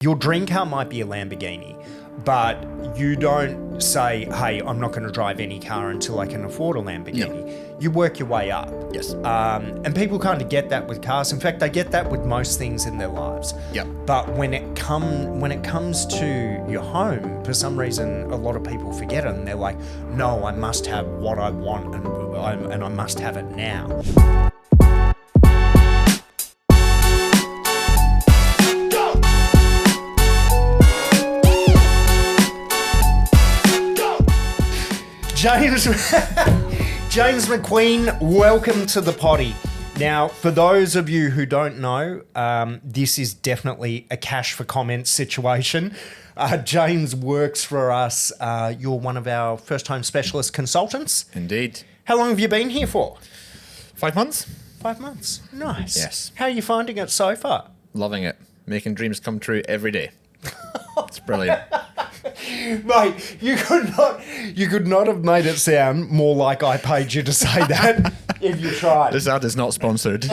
Your dream car might be a Lamborghini, but you don't say, hey, I'm not going to drive any car until I can afford a Lamborghini. No. You work your way up. Yes. And people kind of get that with cars. In fact, they get that with most things in their lives. Yep. But when it comes to your home, for some reason, a lot of people forget it and they're like, no, I must have what I want and I must have it now. James McQueen, welcome to the potty. Now, for those of you who don't know, this is definitely a cash for comments situation. James works for us. You're one of our first-time specialist consultants. Indeed. How long have you been here for? 5 months. 5 months. Nice. Yes. How are you finding it so far? Loving it. Making dreams come true every day. It's brilliant. Mate, you could not have made it sound more like I paid you to say that if you tried. This ad is not sponsored.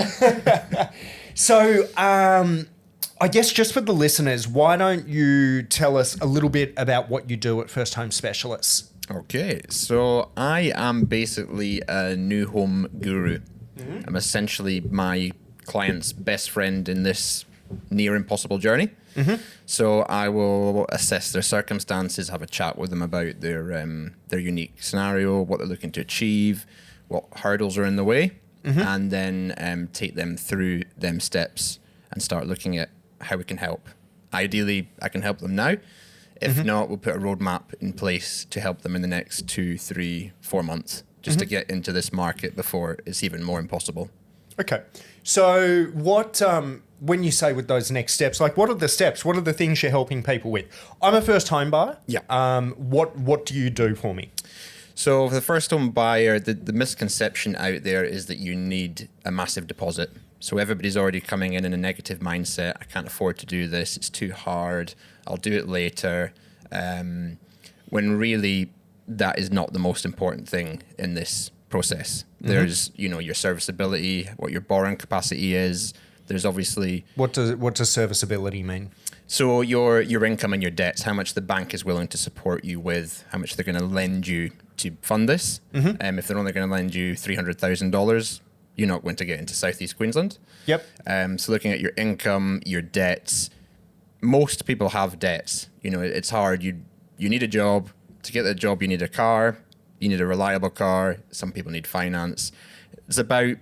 So, I guess just for the listeners, why don't you tell us a little bit about what you do at First Home Specialists? Okay, so I am basically a new home guru. Mm-hmm. I'm essentially my client's best friend in this near impossible journey. Mm-hmm. So I will assess their circumstances, have a chat with them about their unique scenario, what they're looking to achieve, what hurdles are in the way, mm-hmm. and then take them through them steps and start looking at how we can help. Ideally, I can help them now. If mm-hmm. not, we'll put a roadmap in place to help them in the next 2, 3, 4 months, just mm-hmm. to get into this market before it's even more impossible. Okay. So what, when you say with those next steps, like what are the steps? What are the things you're helping people with? I'm a first home buyer. Yeah. What do you do for me? So for the first home buyer, the misconception out there is that you need a massive deposit. So everybody's already coming in a negative mindset. I can't afford to do this. It's too hard. I'll do it later. When really that is not the most important thing in this process. Mm-hmm. There's, your serviceability, what your borrowing capacity is. There's obviously... What does serviceability mean? So your income and your debts, how much the bank is willing to support you with, how much they're going to lend you to fund this. Mm-hmm. If they're only going to lend you $300,000, you're not going to get into Southeast Queensland. Yep. So looking at your income, your debts, most people have debts. It's hard. You need a job. To get that job, you need a car. You need a reliable car. Some people need finance. It's about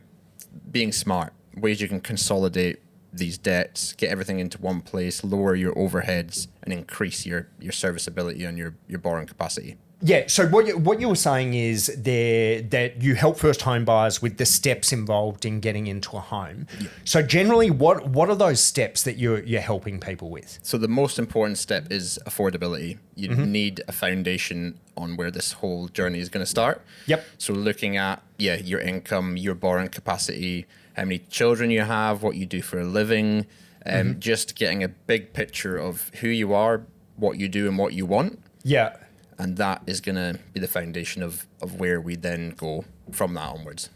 being smart, ways you can consolidate these debts, get everything into one place, lower your overheads, and increase your serviceability and your borrowing capacity. Yeah, so what you were saying is that you help first home buyers with the steps involved in getting into a home. Yeah. So generally, what are those steps that you're helping people with? So the most important step is affordability. You mm-hmm. need a foundation on where this whole journey is going to start. Yep. So looking at your income, your borrowing capacity, how many children you have, what you do for a living, mm-hmm. just getting a big picture of who you are, what you do, and what you want. Yeah. And that is going to be the foundation of where we then go from that onwards.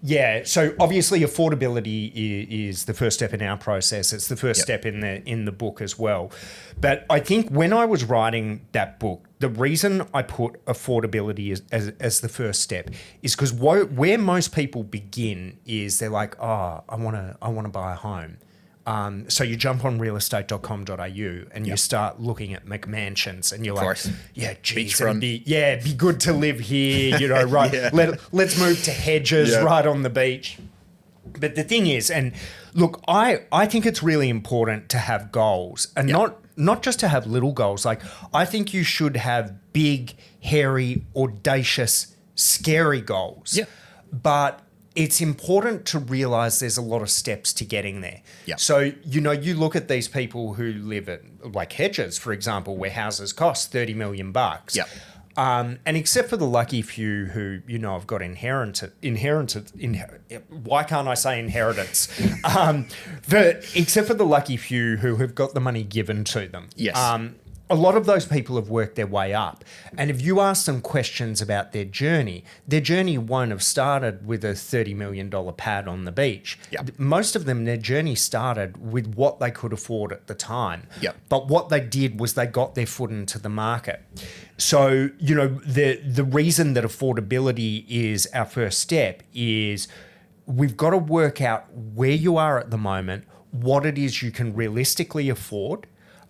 Yeah, so obviously affordability is the first step in our process. It's the first yep. step in the book as well. But I think when I was writing that book, the reason I put affordability as the first step is because where most people begin is they're like, oh, I want to buy a home. So you jump on realestate.com.au and yep. you start looking at McMansions and you're of like, course. yeah, geez, it'd be good to live here, right? Yeah. Let's move to Hedges yeah. right on the beach. But the thing is, and look, I think it's really important to have goals and yep. not just to have little goals. Like I think you should have big, hairy, audacious, scary goals. Yeah. But it's important to realize there's a lot of steps to getting there. Yep. So, you look at these people who live at like Hedges, for example, where houses cost $30 million. Yep. And except for the lucky few who, have got inherited, why can't I say inheritance? Except for the lucky few who have got the money given to them. Yes. a lot of those people have worked their way up. And if you ask them questions about their journey won't have started with a $30 million pad on the beach. Yep. Most of them, their journey started with what they could afford at the time. Yep. But what they did was they got their foot into the market. So, the reason that affordability is our first step is we've got to work out where you are at the moment, what it is you can realistically afford.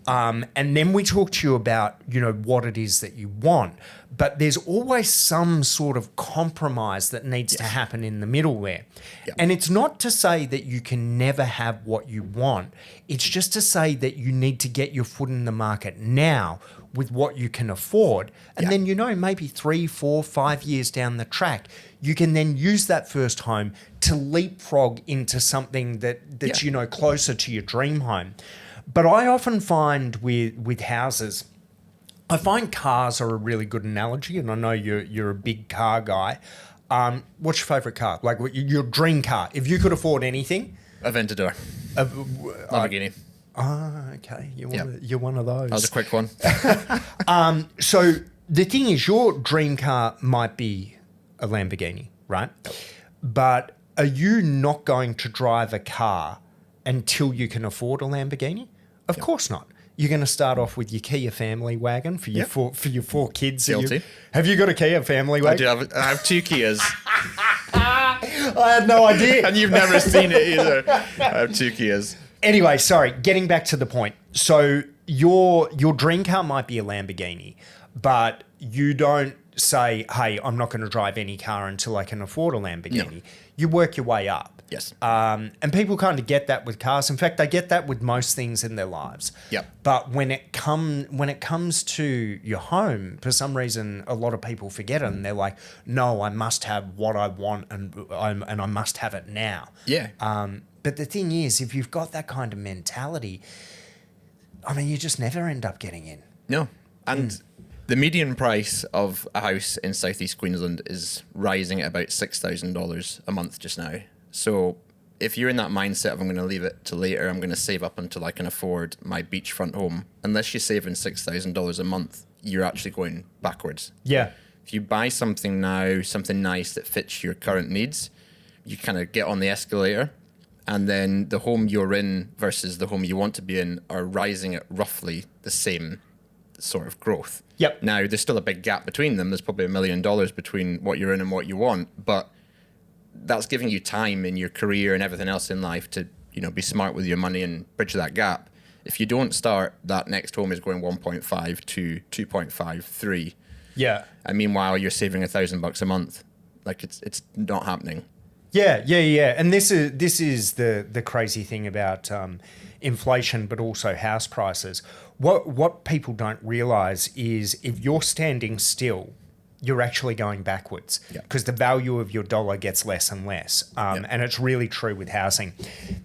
And then we talk to you about, what it is that you want. But there's always some sort of compromise that needs to happen in the middle there. Yep. And it's not to say that you can never have what you want. It's just to say that you need to get your foot in the market now with what you can afford. And then, maybe 3, 4, 5 years down the track, you can then use that first home to leapfrog into something that's, closer to your dream home. But I often find with houses, I find cars are a really good analogy, and I know you're a big car guy. What's your favourite car? Like your dream car? If you could afford anything? Aventador. Lamborghini. Okay. You're one of those. That was a quick one. So the thing is, your dream car might be a Lamborghini, right? But are you not going to drive a car until you can afford a Lamborghini? Of course not. You're going to start off with your Kia family wagon for your four kids. Guilty. Have you got a Kia family wagon? I have 2 Kias. I had no idea. And you've never seen it either. I have 2 Kias. Anyway, sorry, getting back to the point. So your dream car might be a Lamborghini, but you don't say, hey, I'm not going to drive any car until I can afford a Lamborghini. No. You work your way up. Yes. And people kind of get that with cars. In fact, they get that with most things in their lives. Yep. But when it comes to your home, for some reason, a lot of people forget it, and they're like, "No, I must have what I want, and I must have it now." Yeah. But the thing is, if you've got that kind of mentality, I mean, you just never end up getting in. No. And the median price of a house in southeast Queensland is rising at about $6,000 a month just now. So if you're in that mindset of I'm going to leave it till later, I'm going to save up until I can afford my beachfront home, unless you're saving $6,000 a month, you're actually going backwards. Yeah. If you buy something now, something nice that fits your current needs, you kind of get on the escalator, and then the home you're in versus the home you want to be in are rising at roughly the same sort of growth. Yep. Now, there's still a big gap between them. There's probably $1 million between what you're in and what you want, but that's giving you time in your career and everything else in life to, be smart with your money and bridge that gap. If you don't start, that next home is going 1.5 to 2.5, 3. Yeah. And meanwhile, you're saving $1,000 a month. Like it's not happening. Yeah. And this is the crazy thing about inflation, but also house prices. What people don't realize is if you're standing still, you're actually going backwards because the value of your dollar gets less and less. And it's really true with housing.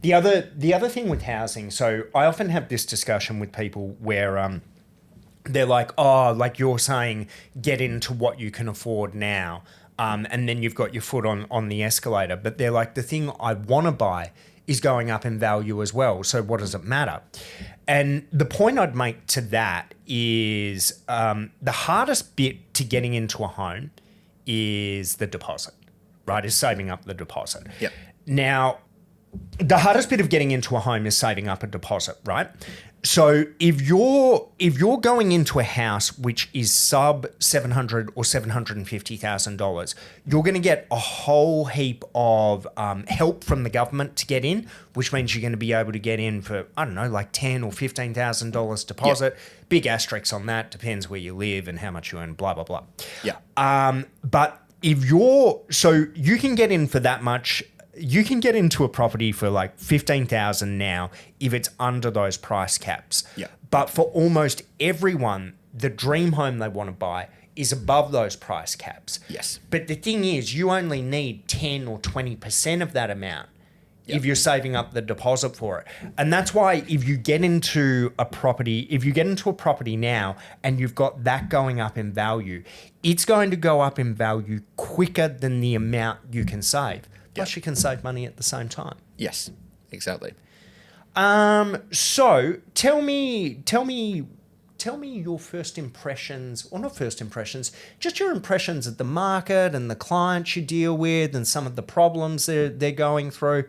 The other thing with housing, so I often have this discussion with people where they're like, oh, like you're saying, get into what you can afford now. And then you've got your foot on the escalator. But they're like, the thing I want to buy is going up in value as well. So what does it matter? And the point I'd make to that is the hardest bit to getting into a home is the deposit, right? Is saving up the deposit. Yep. Now, the hardest bit of getting into a home is saving up a deposit, right? So if you're going into a house which is sub $700,000 or $750,000, you're going to get a whole heap of help from the government to get in, which means you're going to be able to get in for, I don't know, like $10,000 or $15,000 deposit. Yep. Big asterisks on that, depends where you live and how much you earn, blah, blah, blah. Yeah. But so you can get in for that much. You can get into a property for like $15,000 now if it's under those price caps. Yeah. But for almost everyone, the dream home they want to buy is above those price caps. Yes. But the thing is, you only need 10 or 20% of that amount if you're saving up the deposit for it. And that's why if you get into a property now and you've got that going up in value, it's going to go up in value quicker than the amount you can save. Plus, you can save money at the same time. Yes, exactly. So tell me tell me your first impressions, or not first impressions, just your impressions of the market and the clients you deal with and some of the problems they're going through.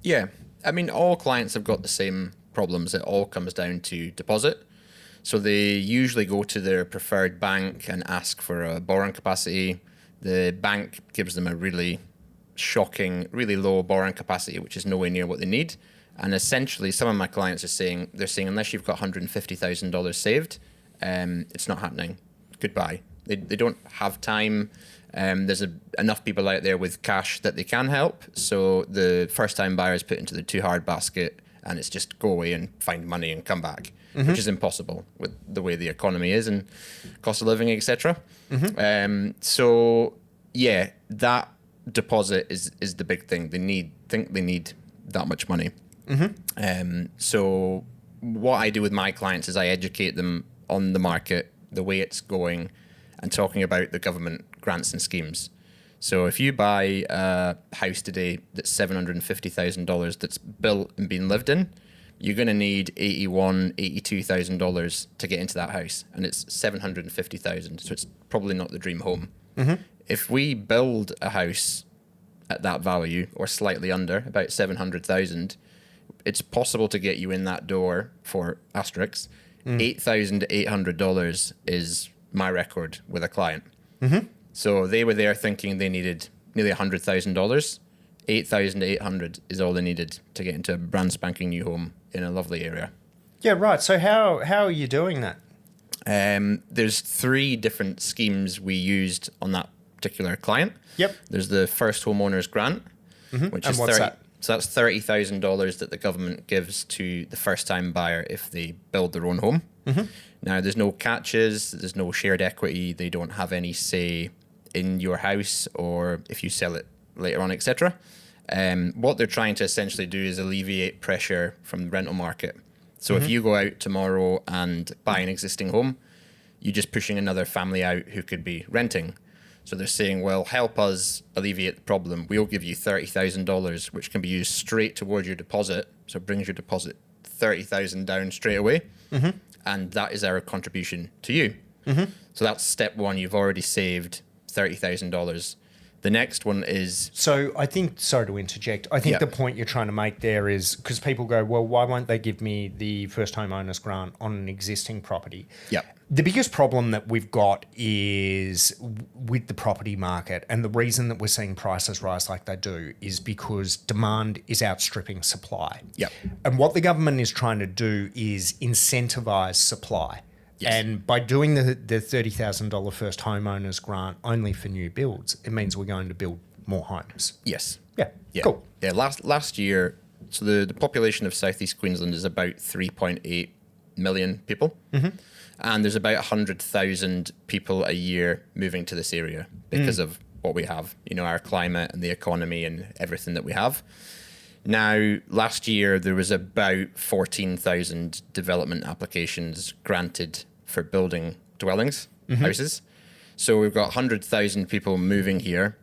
Yeah. I mean, all clients have got the same problems. It all comes down to deposit. So they usually go to their preferred bank and ask for a borrowing capacity. The bank gives them a really shocking, really low borrowing capacity, which is nowhere near what they need. And essentially, some of my clients are saying, unless you've got $150,000 saved, it's not happening. Goodbye. They don't have time. There's enough people out there with cash that they can help. So the first-time buyers put into the too hard basket, and it's just go away and find money and come back, which is impossible with the way the economy is and cost of living, etc. So yeah, that deposit is the big thing. Think they need that much money. So what I do with my clients is I educate them on the market, the way it's going, and talking about the government grants and schemes. So if you buy a house today that's $750,000 that's built and been lived in, you're going to need $81,000, $82,000 to get into that house, and it's $750,000. So it's probably not the dream home. If we build a house at that value or slightly under, about $700,000, it's possible to get you in that door for asterisks. $8,800 is my record with a client. So they were there thinking they needed nearly $100,000. $8,800 is all they needed to get into a brand spanking new home in a lovely area. Yeah, right. So how are you doing that? There's 3 different schemes we used on that particular client. Yep. There's the first homeowners grant, which And is what's that? So that's $30,000 that the government gives to the first-time buyer if they build their own home. Now, there's no catches, there's no shared equity, they don't have any say in your house or if you sell it later on, etc. What they're trying to essentially do is alleviate pressure from the rental market. So if you go out tomorrow and buy an existing home, you're just pushing another family out who could be renting. So they're saying, well, help us alleviate the problem. We'll give you $30,000, which can be used straight towards your deposit. So it brings your deposit $30,000 down straight away. And that is our contribution to you. So that's step 1. You've already saved $30,000. The next one is... So I think, sorry to interject, I think the point you're trying to make there is, because people go, well, why won't they give me the first homeowners grant on an existing property? The biggest problem that we've got is with the property market, and the reason that we're seeing prices rise like they do is because demand is outstripping supply. And what the government is trying to do is incentivize supply. And by doing the $30,000 first homeowners grant only for new builds, it means we're going to build more homes. Cool. Last year, so the population of Southeast Queensland is about 3.8 million people. And there's about 100,000 people a year moving to this area because of what we have, our climate and the economy and everything that we have. Now, last year, there was about 14,000 development applications granted for building dwellings, houses. So we've got 100,000 people moving here.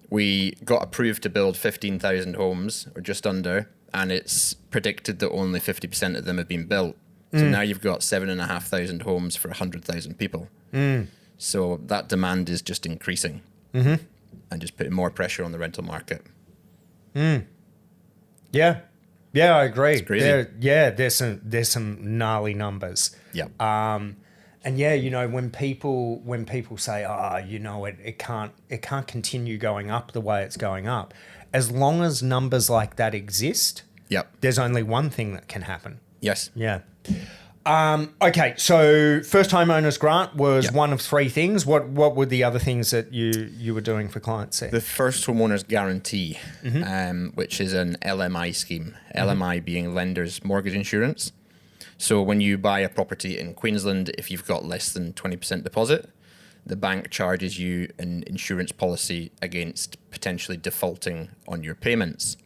We got approved to build 15,000 homes, or just under, and it's predicted that only 50% of them have been built. So now you've got 7,500 homes for 100,000 people. So that demand is just increasing and just putting more pressure on the rental market. Yeah, I agree. It's crazy. There's some gnarly numbers. And when people say, it can't continue going up the way it's going up, as long as numbers like that exist, there's only one thing that can happen. Okay, so first homeowners grant was one of 3 things. What were the other things that you were doing for clients there? The first homeowners guarantee, which is an LMI scheme, LMI being lender's mortgage insurance. So when you buy a property in Queensland, if you've got less than 20% deposit, the bank charges you an insurance policy against potentially defaulting on your payments.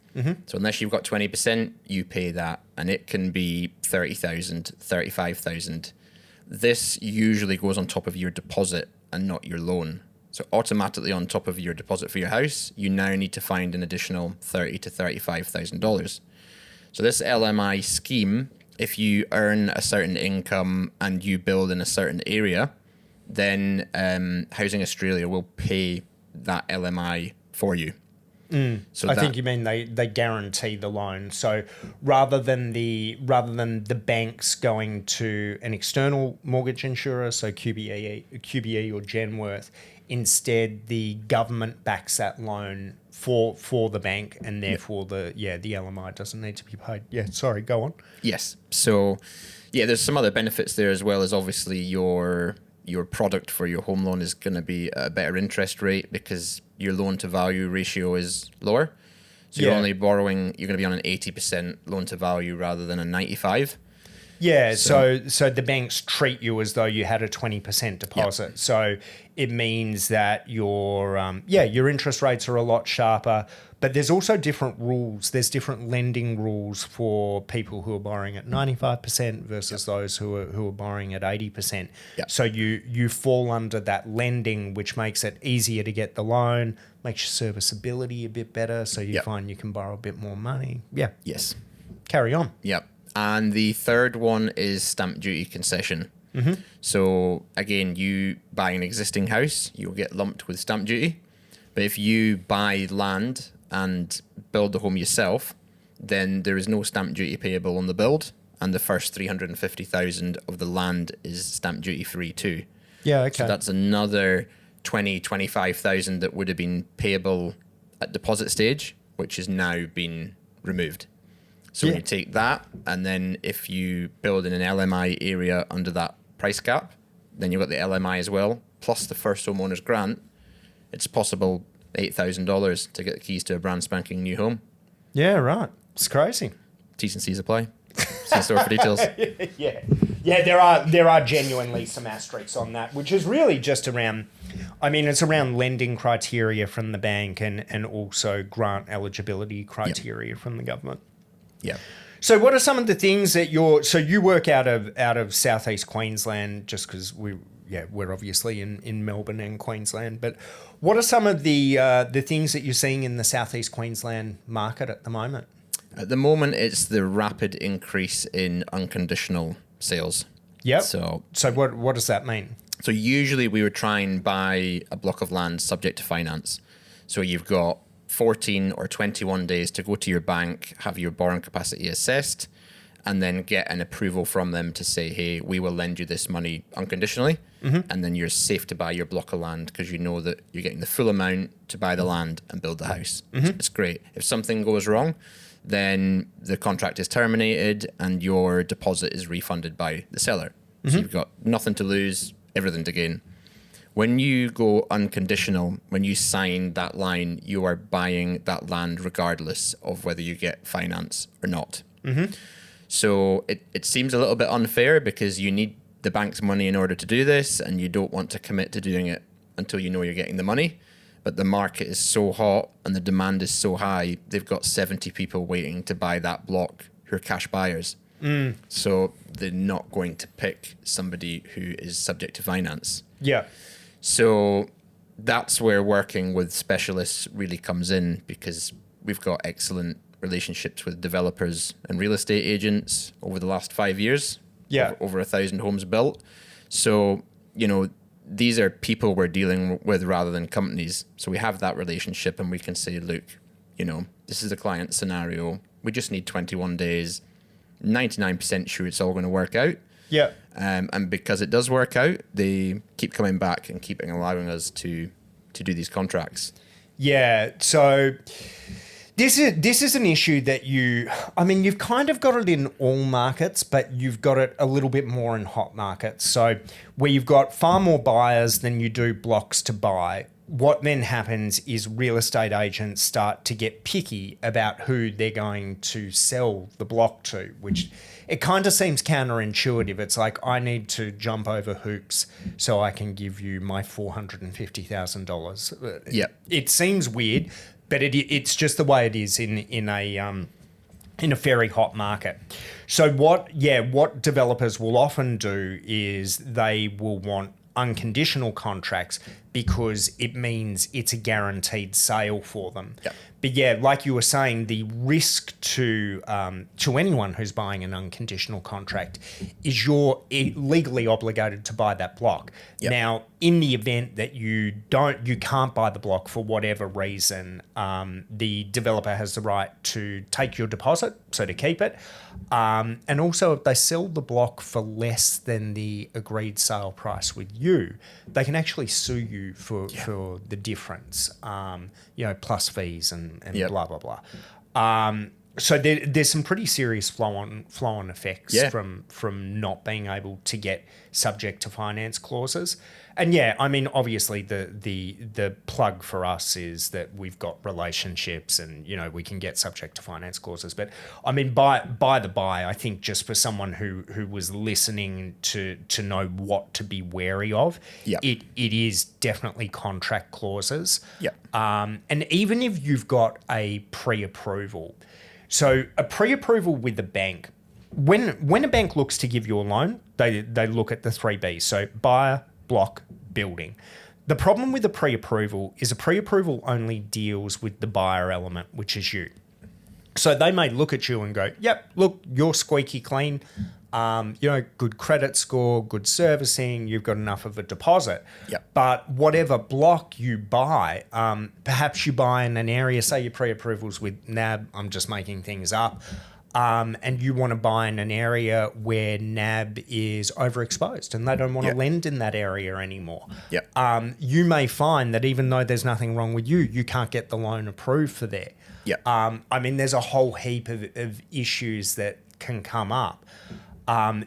So unless you've got 20%, you pay that, and it can be 30,000, 35,000. This usually goes on top of your deposit and not your loan. So automatically on top of your deposit for your house, you now need to find an additional $30,000 to $35,000. So this LMI scheme if you earn a certain income and you build in a certain area, then Housing Australia will pay that LMI for you. So I think you mean they guarantee the loan. So rather than the banks going to an external mortgage insurer, so QBE or Genworth, instead the government backs that loan for the bank, and therefore the LMI doesn't need to be paid. Yeah, sorry, go on. Yes. So there's some other benefits there as well, as obviously your product for your home loan is going to be a better interest rate because your loan to value ratio is lower. So you're only borrowing, you're going to be on an 80% loan to value rather than a 95. Yeah, so the banks treat you as though you had a 20% deposit. Yep. So it means that your interest rates are a lot sharper, but there's also different rules. There's different lending rules for people who are borrowing at 95% versus those who are borrowing at 80%. Yep. So you fall under that lending, which makes it easier to get the loan, makes your serviceability a bit better, so you find you can borrow a bit more money. Yeah. Yes. Carry on. Yep. And the third one is stamp duty concession. Mm-hmm. So again, you buy an existing house, you'll get lumped with stamp duty. But if you buy land and build the home yourself, then there is no stamp duty payable on the build, and the first 350,000 of the land is stamp duty free too. Yeah, okay. So that's another 25,000 that would have been payable at deposit stage, which has now been removed. So when you take that, and then if you build in an LMI area under that price cap, then you've got the LMI as well, plus the first homeowner's grant, it's possible $8,000 to get the keys to a brand spanking new home. Yeah, right. It's crazy. T's and C's apply. See the store for details. Yeah. There are genuinely some asterisks on that, which is really just around. I mean, it's around lending criteria from the bank and also grant eligibility criteria from the government. Yeah. So what are some of the things that you work out of Southeast Queensland, just because we're obviously in Melbourne and Queensland, but what are some of the things that you're seeing in the Southeast Queensland market at the moment? At the moment, it's the rapid increase in unconditional sales. Yep. So what does that mean? So usually we would try and buy a block of land subject to finance. So you've got 14 or 21 days to go to your bank, have your borrowing capacity assessed, and then get an approval from them to say, hey, we will lend you this money unconditionally. Mm-hmm. And then you're safe to buy your block of land because you know that you're getting the full amount to buy the land and build the house. Mm-hmm. It's great. If something goes wrong, then the contract is terminated and your deposit is refunded by the seller. Mm-hmm. So you've got nothing to lose, everything to gain. When you go unconditional, when you sign that line, you are buying that land regardless of whether you get finance or not. Mm-hmm. So it seems a little bit unfair because you need the bank's money in order to do this, and you don't want to commit to doing it until you know you're getting the money. But the market is so hot and the demand is so high, they've got 70 people waiting to buy that block who are cash buyers. Mm. So they're not going to pick somebody who is subject to finance. Yeah. So that's where working with specialists really comes in, because we've got excellent relationships with developers and real estate agents over the last 5 years. Yeah. Over 1,000 homes built. So, these are people we're dealing with rather than companies. So we have that relationship and we can say, look, this is the client scenario. We just need 21 days. 99% sure it's all going to work out. Yeah. And because it does work out, they keep coming back and keeping allowing us to do these contracts. Yeah. So this is an issue that you've kind of got it in all markets, but you've got it a little bit more in hot markets. So where you've got far more buyers than you do blocks to buy, what then happens is real estate agents start to get picky about who they're going to sell the block to, which it kind of seems counterintuitive. It's like, I need to jump over hoops so I can give you my $450,000. Yeah. It seems weird, but it's just the way it is in a very hot market. So what developers will often do is they will want unconditional contracts because it means it's a guaranteed sale for them. Yep. But yeah, like you were saying, the risk to anyone who's buying an unconditional contract is you're legally obligated to buy that block. Yep. Now, in the event that you can't buy the block for whatever reason, the developer has the right to take your deposit, so to keep it. And also, if they sell the block for less than the agreed sale price with you, they can actually sue you for the difference, plus fees and blah, blah, blah. So there's some pretty serious flow-on effects from not being able to get subject to finance clauses. And yeah, I mean, obviously the plug for us is that we've got relationships and, we can get subject to finance clauses. But I mean, by the by, I think just for someone who was listening to know what to be wary of, it is definitely contract clauses. And even if you've got a pre-approval, so a pre-approval with the bank, when a bank looks to give you a loan, they look at the 3 Bs. So buyer, block, building. The problem with a pre-approval is a pre-approval only deals with the buyer element, which is you. So they may look at you and go, yep, look, you're squeaky clean. Good credit score, good servicing, you've got enough of a deposit. But whatever block you buy, perhaps you buy in an area, say your pre-approvals with NAB, I'm just making things up, and you want to buy in an area where NAB is overexposed and they don't want to lend in that area anymore. You may find that even though there's nothing wrong with you, you can't get the loan approved for there. I mean, there's a whole heap of issues that can come up.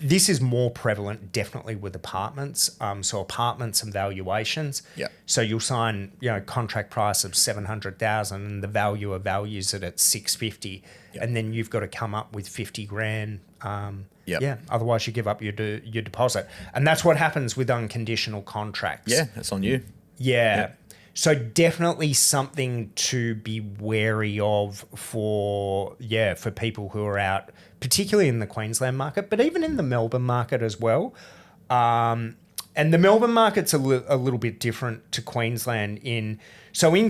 This is more prevalent definitely with apartments. So apartments and valuations. So you'll sign, contract price of 700,000 and the valuer values it at 650, and then you've got to come up with 50 grand. Otherwise you give up your deposit, and that's what happens with unconditional contracts. That's on you. So definitely something to be wary of for people who are out, particularly in the Queensland market, but even in the Melbourne market as well. And the Melbourne market's a little bit different to Queensland. In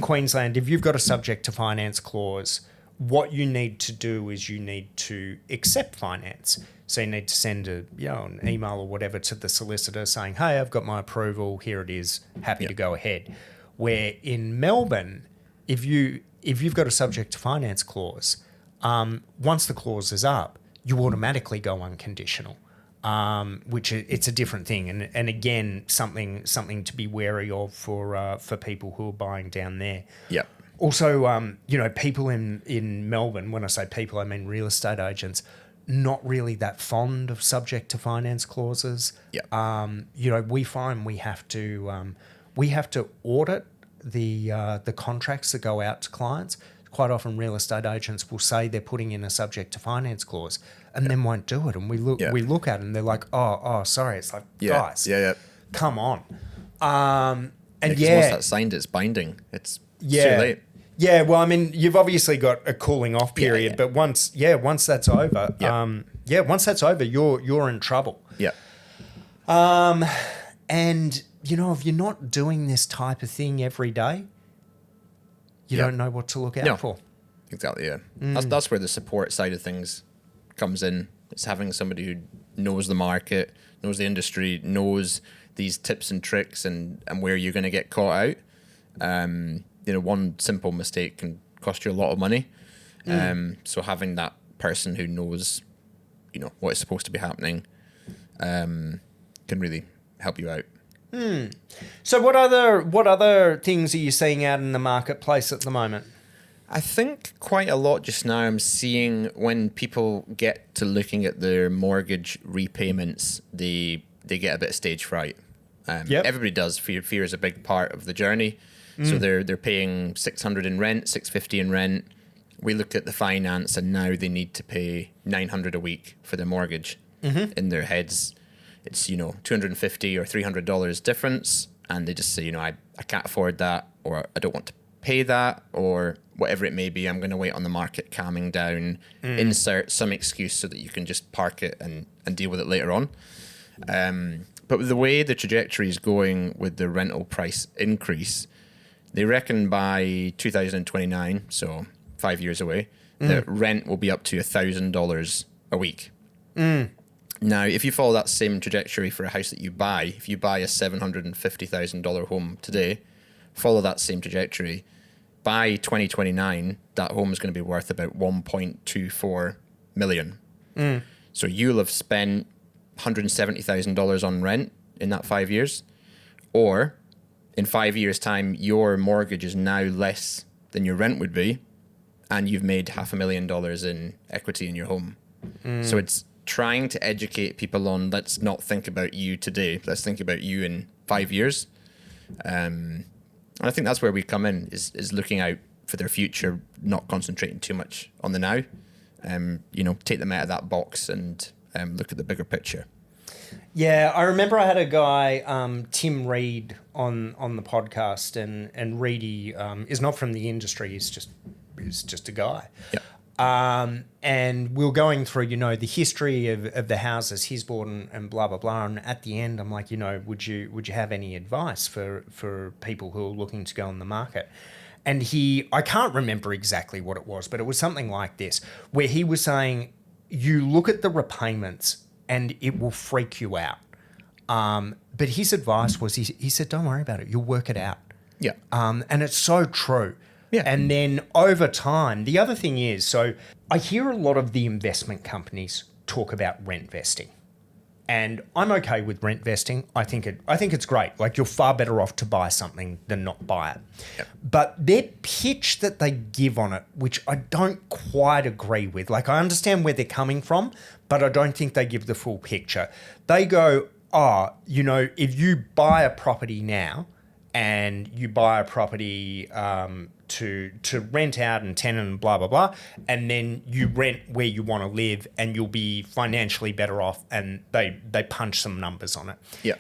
Queensland, if you've got a subject to finance clause, what you need to do is you need to accept finance. So you need to send an email or whatever to the solicitor saying, hey, I've got my approval, here it is, happy to go ahead. Where in Melbourne, if you've got a subject to finance clause, once the clause is up, you automatically go unconditional, which it's a different thing, and again something to be wary of for people who are buying down there. Also, people in Melbourne. When I say people, I mean real estate agents. Not really that fond of subject to finance clauses. We find we have to audit the contracts that go out to clients. Quite often real estate agents will say they're putting in a subject to finance clause and then won't do it. And we look at it and they're like, oh, sorry. It's like, guys, come on. And once that's signed, it's binding. It's too late. Yeah, well, I mean, you've obviously got a cooling off period, but once that's over, you're in trouble. And if you're not doing this type of thing every day, you don't know what to look out for. Exactly, yeah. That's where the support side of things comes in. It's having somebody who knows the market, knows the industry, knows these tips and tricks and where you're going to get caught out. One simple mistake can cost you a lot of money. So having that person who knows, what is supposed to be happening can really help you out. So what other things are you seeing out in the marketplace at the moment? I think quite a lot just now I'm seeing when people get to looking at their mortgage repayments, they get a bit of stage fright. Everybody does. Fear is a big part of the journey. So they're paying $600 in rent, $650 in rent. We look at the finance and now they need to pay $900 a week for their mortgage. In their heads, it's $250 or $300 difference, and they just say I can't afford that, or I don't want to pay that, or whatever it may be. I'm going to wait on the market calming down. Insert some excuse so that you can just park it and deal with it later on. But with the way the trajectory is going with the rental price increase, They reckon by 2029, so 5 years away, the rent will be up to $1,000 a week. Now, if you follow that same trajectory for a house that you buy, if you buy a $750,000 home today, follow that same trajectory, by 2029, that home is going to be worth about $1.24 million. So you'll have spent $170,000 on rent in that 5 years, or in 5 years' time, your mortgage is now less than your rent would be, and you've made $500,000 in equity in your home. So it's trying to educate people on, let's not think about you today, let's think about you in 5 years. And I think that's where we come in, is looking out for their future, not concentrating too much on the now. Take them out of that box and look at the bigger picture. Yeah, I remember I had a guy, Tim Reed, on the podcast, and Reedy is not from the industry. He's just a guy. Yeah. And we were going through, the history of the houses he's bought and blah, blah, blah. And at the end, I'm like, would you have any advice for people who are looking to go on the market? And I can't remember exactly what it was, but it was something like this, where he was saying, you look at the repayments and it will freak you out. But his advice was, he said, don't worry about it. You'll work it out. Yeah. And it's so true. Yeah. And then over time, the other thing is, so I hear a lot of the investment companies talk about rent vesting. And I'm okay with rent vesting. I think it's great. Like, you're far better off to buy something than not buy it. Yep. But their pitch that they give on it, which I don't quite agree with. Like, I understand where they're coming from, but I don't think they give the full picture. They go, if you buy a property now and you buy a property to rent out and tenant and blah, blah, blah, and then you rent where you want to live and you'll be financially better off, and they punch some numbers on it. Yeah.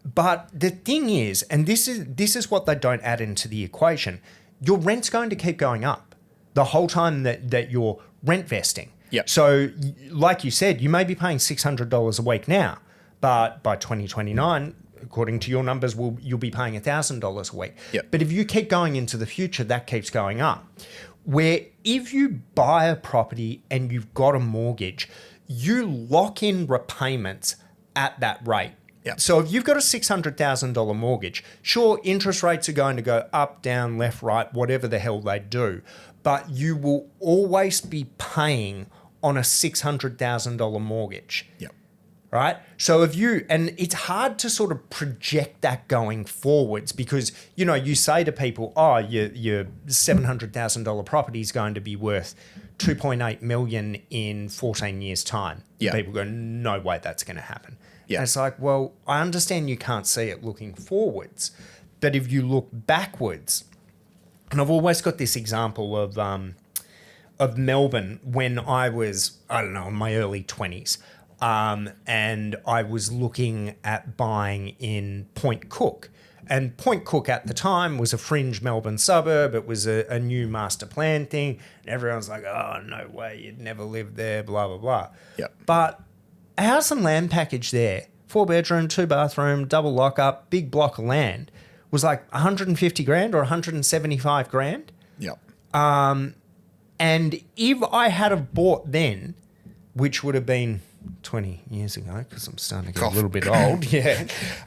But the thing is, and this is what they don't add into the equation, your rent's going to keep going up the whole time that you're rent vesting. Yeah. So like you said, you may be paying $600 a week now, but by 2029, according to your numbers, you'll be paying $1,000 a week. Yep. But if you keep going into the future, that keeps going up. Where if you buy a property and you've got a mortgage, you lock in repayments at that rate. Yep. So if you've got a $600,000 mortgage, sure, interest rates are going to go up, down, left, right, whatever the hell they do, but you will always be paying on a $600,000 mortgage. Yep. Right? So and it's hard to sort of project that going forwards, because, you say to people, your $700,000 property is going to be worth $2.8 million in 14 years' time. Yeah. People go, no way that's going to happen. Yeah. And it's like, well, I understand you can't see it looking forwards, but if you look backwards, and I've always got this example of Melbourne when I was, in my early 20s. And I was looking at buying in Point Cook. And Point Cook at the time was a fringe Melbourne suburb. It was a new master plan thing. And everyone's like, oh, no way, you'd never live there, blah, blah, blah. Yep. But a house and land package there, 4-bedroom, 2-bathroom, double lock-up, big block of land, was like 150 grand or 175 grand. Yep. And if I had have bought then, which would have been 20 years ago, because I'm starting to get a little bit old, yeah.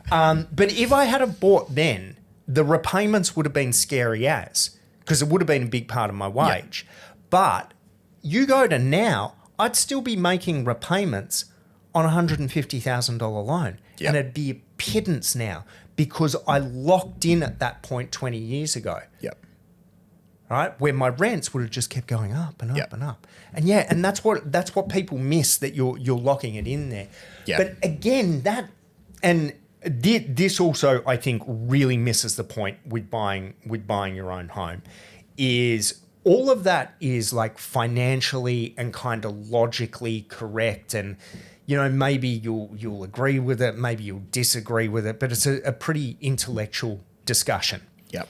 But if I had have bought then, the repayments would have been scary as, because it would have been a big part of my wage. Yeah. But you go to now, I'd still be making repayments on a $150,000 loan. Yep. And it'd be a pittance now, because I locked in at that point 20 years ago. Yep. Right, where my rents would have just kept going up and up Yep. and up, and that's what people miss, that you're locking it in there. Yeah. But again, this also, I think, really misses the point with buying your own home. Is all of that is like financially and kind of logically correct, and maybe you'll agree with it, maybe you'll disagree with it, but it's a pretty intellectual discussion. Yep.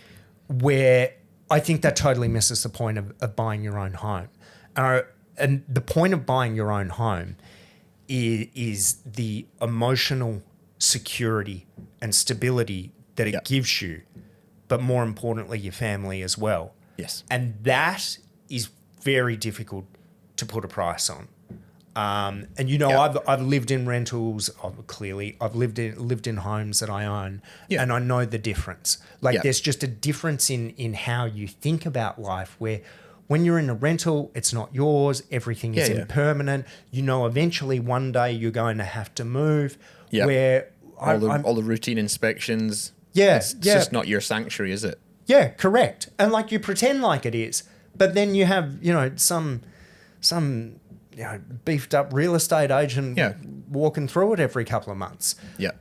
Where I think that totally misses the point of buying your own home. And the point of buying your own home is the emotional security and stability that it Yep. gives you but more importantly, your family as well. Yes. And that is very difficult to put a price on. And you know, I've lived in rentals. I've lived in homes that I own, and I know the difference. Like there's just a difference in how you think about life. Where when you're in a rental, it's not yours. Everything is impermanent. You know, eventually one day you're going to have to move. Yeah. Where all the routine inspections. Yeah, it's just not your sanctuary, is it? Yeah, correct. And like you pretend like it is, but then you have, you know, some beefed up real estate agent walking through it every couple of months. Yeah.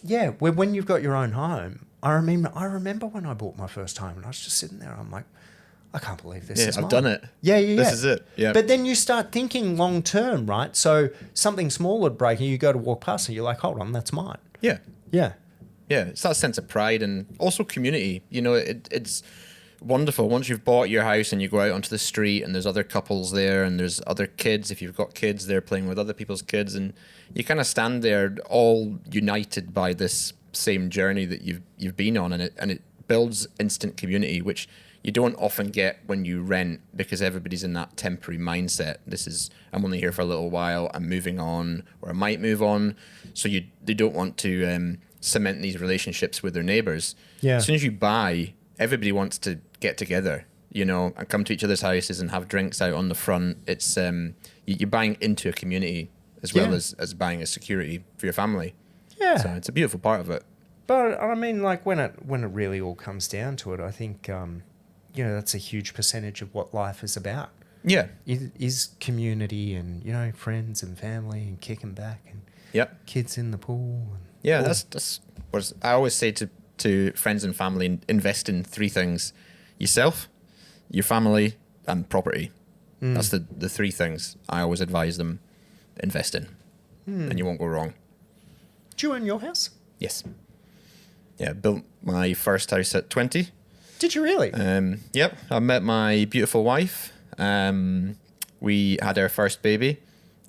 When you've got your own home, I remember when I bought my first home and I was just sitting there, I'm like, I can't believe this is mine. I've done it. Yeah. This is it. Yeah. But then you start thinking long term, right? So something small would break and you go to walk past and you're like, hold on, that's mine. Yeah. Yeah. Yeah, it's that sense of pride and also community. You know, it's wonderful. Once you've bought your house and you go out onto the street and there's other couples there and there's other kids, if you've got kids, they're playing with other people's kids, and you kind of stand there all united by this same journey that you've been on, and it builds instant community, which you don't often get when you rent, because everybody's in that temporary mindset. I'm only here for a little while, I'm moving on, or I might move on. So they don't want to cement these relationships with their neighbors. Yeah. As soon as you buy, everybody wants to get together, you know, and come to each other's houses and have drinks out on the front. It's you're buying into a community as well as buying a security for your family. Yeah. So it's a beautiful part of it. But I mean, like when it really all comes down to it, I think that's a huge percentage of what life is about. Yeah. Is community and, you know, friends and family and kicking back and kids in the pool. And that's what I always say to friends and family: invest in three things: yourself, your family, and property. That's the three things I always advise them invest in, and you won't go wrong. Do you own your house? Yes. Yeah, built my first house at 20. Did you really? Yep. I met my beautiful wife. We had our first baby,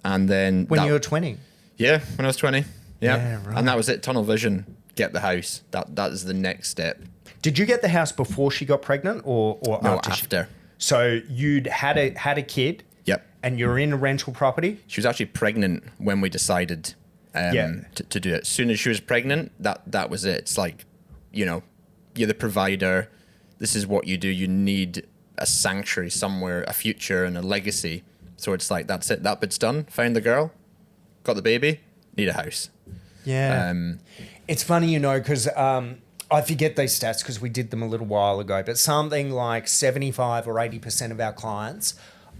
and then when you were 20. Yeah, when I was 20. Yeah, right. And that was it. Tunnel vision. Get the house. That is the next step. Did you get the house before she got pregnant, or no, after? So you'd had a kid. Yep. And you're in a rental property. She was actually pregnant when we decided to do it. As soon as she was pregnant, that was it. It's like, you know, you're the provider. This is what you do. You need a sanctuary somewhere, a future and a legacy. So it's like, that's it. That bit's done. Found the girl. Got the baby. Need a house. Yeah. It's funny, you know, because I forget these stats because we did them a little while ago, but something like 75 or 80% of our clients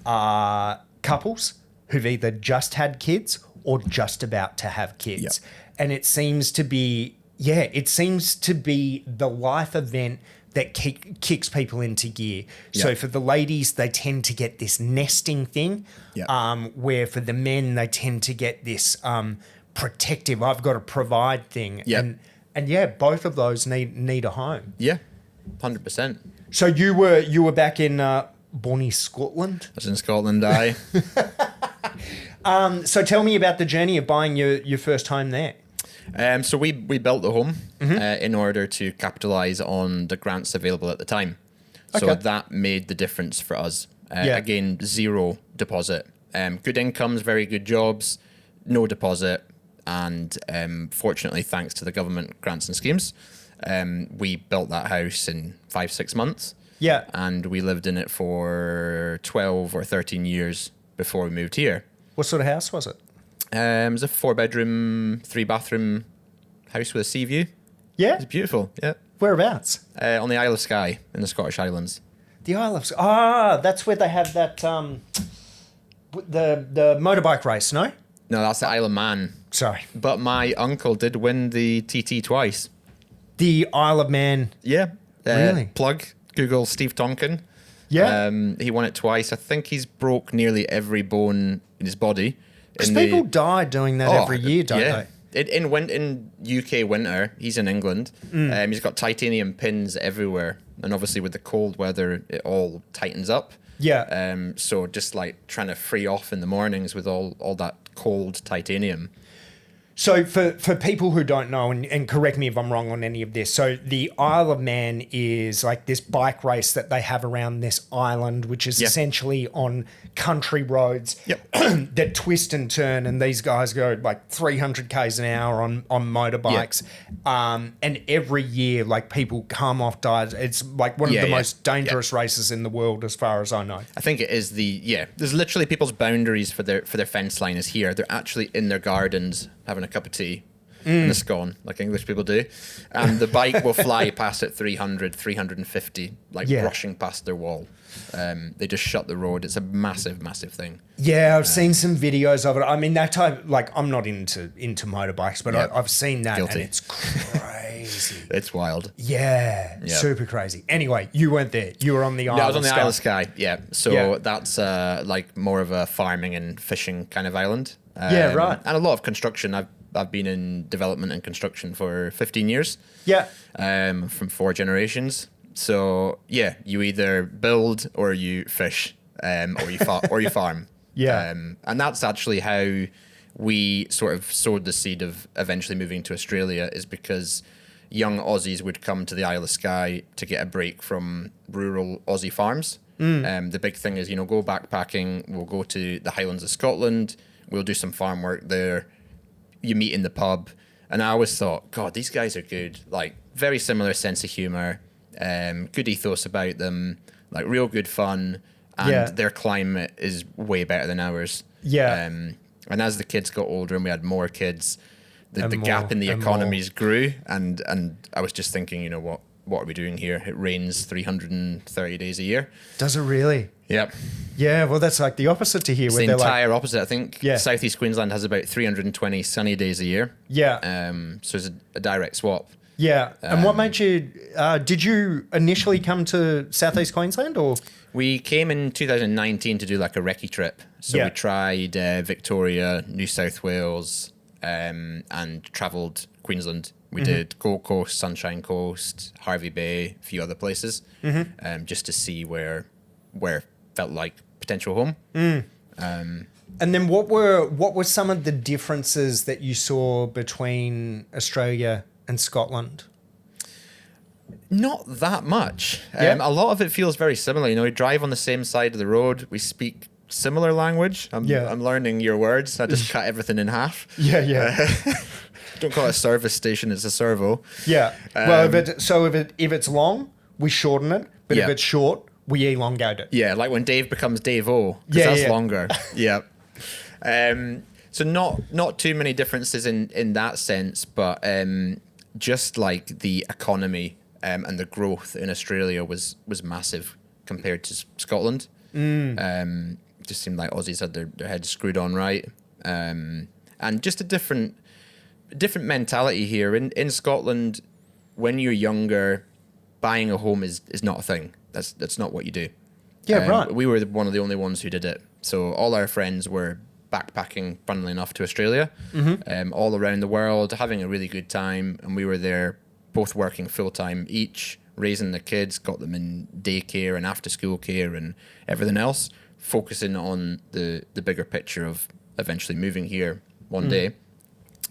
are couples who've either just had kids or just about to have kids. Yep. And it seems to be, the life event that kicks people into gear. Yep. So for the ladies, they tend to get this nesting thing, where for the men, they tend to get this protective, I've got to provide thing. Yep. And both of those need a home. Yeah, 100%. So you were back in Bonnie, Scotland? I was in Scotland, aye. So tell me about the journey of buying your first home there. So we built the home in order to capitalise on the grants available at the time. So that made the difference for us. Again, zero deposit. Good incomes, very good jobs, no deposit. And fortunately, thanks to the government grants and schemes, we built that house in 5-6 months. Yeah. And we lived in it for 12 or 13 years before we moved here. What sort of house was it? It was a 4-bedroom, 3-bathroom house with a sea view. Yeah. It's beautiful. Yeah. Whereabouts? On the Isle of Skye in the Scottish Highlands. The Isle of Skye. That's where they have that the motorbike race, no? No, that's the Isle of Man. Sorry. But my uncle did win the TT twice. The Isle of Man. Yeah. Really? Plug. Google Steve Tonkin. Yeah. He won it twice. I think he's broke nearly every bone in his body. Because people die doing that every year, don't they? In UK winter, he's in England. He's got titanium pins everywhere. And obviously with the cold weather, it all tightens up. Yeah. So just like trying to free off in the mornings with all that cold titanium. So for people who don't know, and correct me if I'm wrong on any of this, so the Isle of Man is like this bike race that they have around this island, which is essentially on country roads that twist and turn, and these guys go like 300 k's an hour on motorbikes. And every year, like people come off diet. It's like one of the most dangerous races in the world, as far as I know. I think it is there's literally people's boundaries for their fence line is here. They're actually in their gardens having a cup of tea and a scone, like English people do. And the bike will fly past at 300, 350, like brushing past their wall. They just shut the road. It's a massive, massive thing. Yeah, I've seen some videos of it. I mean, that type, like, I'm not into motorbikes, but I've seen that, and it's crazy. It's wild. Yeah, super crazy. Anyway, you weren't there. You were on the Isle of Skye. I was on the Isle of Skye, So that's like more of a farming and fishing kind of island. Right. And a lot of construction. I've been in development and construction for 15 years. Yeah. From 4 generations. So you either build or you fish, or you farm. Yeah. And that's actually how we sort of sowed the seed of eventually moving to Australia, is because young Aussies would come to the Isle of Skye to get a break from rural Aussie farms. The big thing is, go backpacking. We'll go to the Highlands of Scotland. We'll do some farm work there. You meet in the pub. And I always thought, God, these guys are good. Like, very similar sense of humour, good ethos about them, like real good fun. And their climate is way better than ours. Yeah. And as the kids got older and we had more kids, the gap in the economies grew. And I was just thinking, what are we doing here? It rains 330 days a year. Does it really? Yep. Yeah, well, that's like the opposite to here. It's the entire opposite. I think Southeast Queensland has about 320 sunny days a year. Yeah. So it's a direct swap. Yeah. And what made you... did you initially come to Southeast Queensland, or...? We came in 2019 to do like a recce trip. So we tried Victoria, New South Wales, and travelled Queensland. We did Gold Coast, Sunshine Coast, Harvey Bay, a few other places, just to see where felt like potential home. And then what were some of the differences that you saw between Australia and Scotland? Not that much. A lot of it feels very similar. We drive on the same side of the road. We speak similar language. I'm learning your words. I just cut everything in half. Don't call it a service station, it's a servo. Yeah. Well, if it's long, we shorten it. But if it's short, we elongate it. Yeah, like when Dave becomes Dave-O, because that's longer. So not too many differences in that sense, but just like the economy and the growth in Australia was massive compared to Scotland. Just seemed like Aussies had their heads screwed on right. And just a different mentality here. In Scotland, when you're younger, buying a home is not a thing. That's not what you do. Yeah, right. We were one of the only ones who did it. So all our friends were backpacking, funnily enough, to Australia, all around the world, having a really good time. And we were there both working full-time each, raising the kids, got them in daycare and after-school care and everything else, focusing on the bigger picture of eventually moving here one day.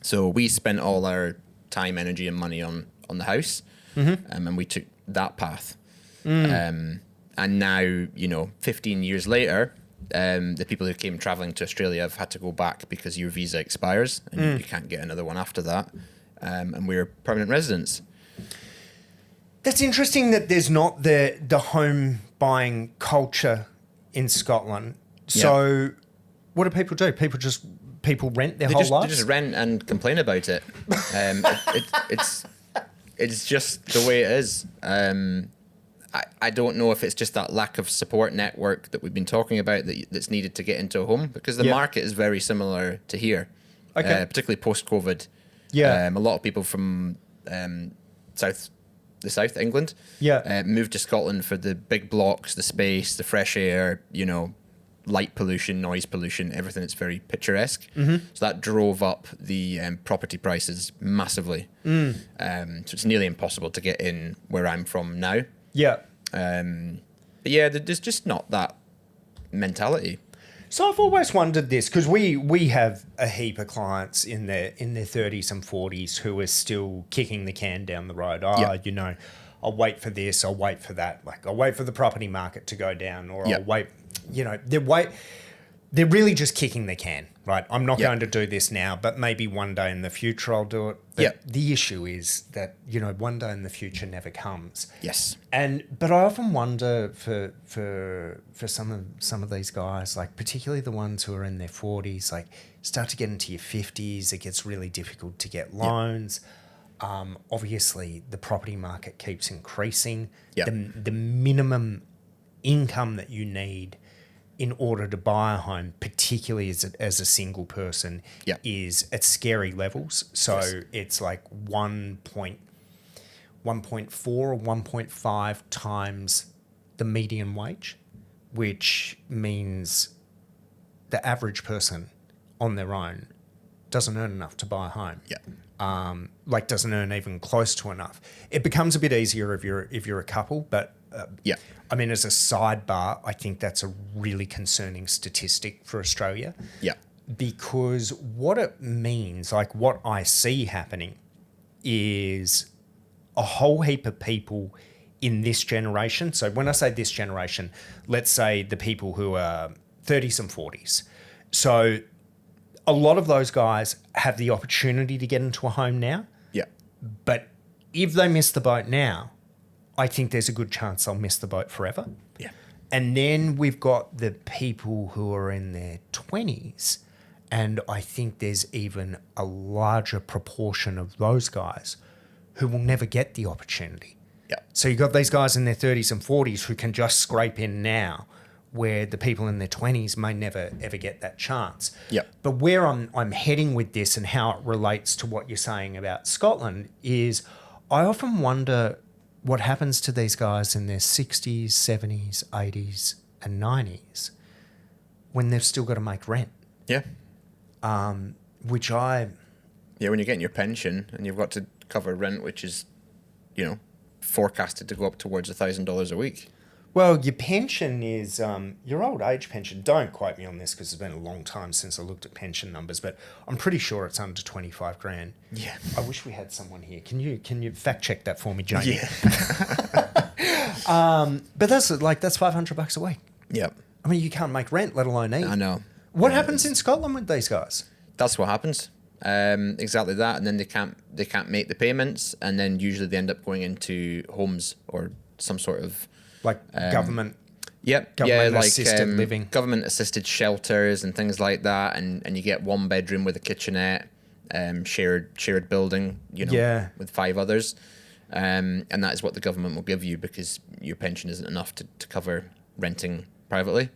So we spent all our time, energy and money on the house, and we took that path. And now, 15 years later, the people who came traveling to Australia have had to go back because your visa expires and you can't get another one after that. And we're permanent residents. That's interesting that there's not the home buying culture in Scotland. So what do people do? People rent their whole lives? They just rent and complain about it. It's just the way it is. I don't know if it's just that lack of support network that we've been talking about that's needed to get into a home, because the market is very similar to here, particularly post-COVID. A lot of people from South England moved to Scotland for the big blocks, the space, the fresh air, light pollution, noise pollution, everything that's very picturesque. So that drove up the property prices massively. So it's nearly impossible to get in where I'm from now. But there's just not that mentality. So I've always wondered this because we have a heap of clients in their 30s and 40s who are still kicking the can down the road. You know, I'll wait for this, I'll wait for that. Like I'll wait for the property market to go down, or I'll wait. You know, they're really just kicking the can, right? I'm not going to do this now, but maybe one day in the future I'll do it. But the issue is that, you know, one day in the future never comes. Yes. But I often wonder for some of these guys, like particularly the ones who are in their 40s, like start to get into your 50s, it gets really difficult to get loans. Obviously, the property market keeps increasing. The minimum income that you need in order to buy a home, particularly as a single person, is at scary levels. So it's like 1.4 or 1.5 times the median wage, which means the average person on their own doesn't earn enough to buy a home. Like doesn't earn even close to enough. It becomes a bit easier if you're a couple, but I mean, as a sidebar, I think that's a really concerning statistic for Australia. Because what it means, like what I see happening, is a whole heap of people in this generation. So when I say this generation, let's say the people who are 30s and 40s. So a lot of those guys have the opportunity to get into a home now. But if they miss the boat now, I think there's a good chance they'll miss the boat forever. And then we've got the people who are in their 20s, and I think there's even a larger proportion of those guys who will never get the opportunity. So you've got these guys in their 30s and 40s who can just scrape in now, where the people in their 20s may never ever get that chance. But where I'm heading with this and how it relates to what you're saying about Scotland is I often wonder what happens to these guys in their 60s, 70s, 80s and 90s when they've still got to make rent. Which when you're getting your pension and you've got to cover rent, which is, you know, forecasted to go up towards $1,000 a week. Well, your pension is your old age pension. Don't quote me on this because it's been a long time since I looked at pension numbers, but I'm pretty sure it's under 25 grand. I wish we had someone here. Can you fact check that for me, Jamie? But that's $500 a week. I mean, you can't make rent, let alone eat. I know. What happens in Scotland with these guys? That's what happens. Exactly that, and then they can't make the payments, and then usually they end up going into homes or some sort of government. Government assisted living, government assisted shelters and things like that, and you get one bedroom with a kitchenette, shared building, you know, with 5 others, and that is what the government will give you because your pension isn't enough to cover renting privately.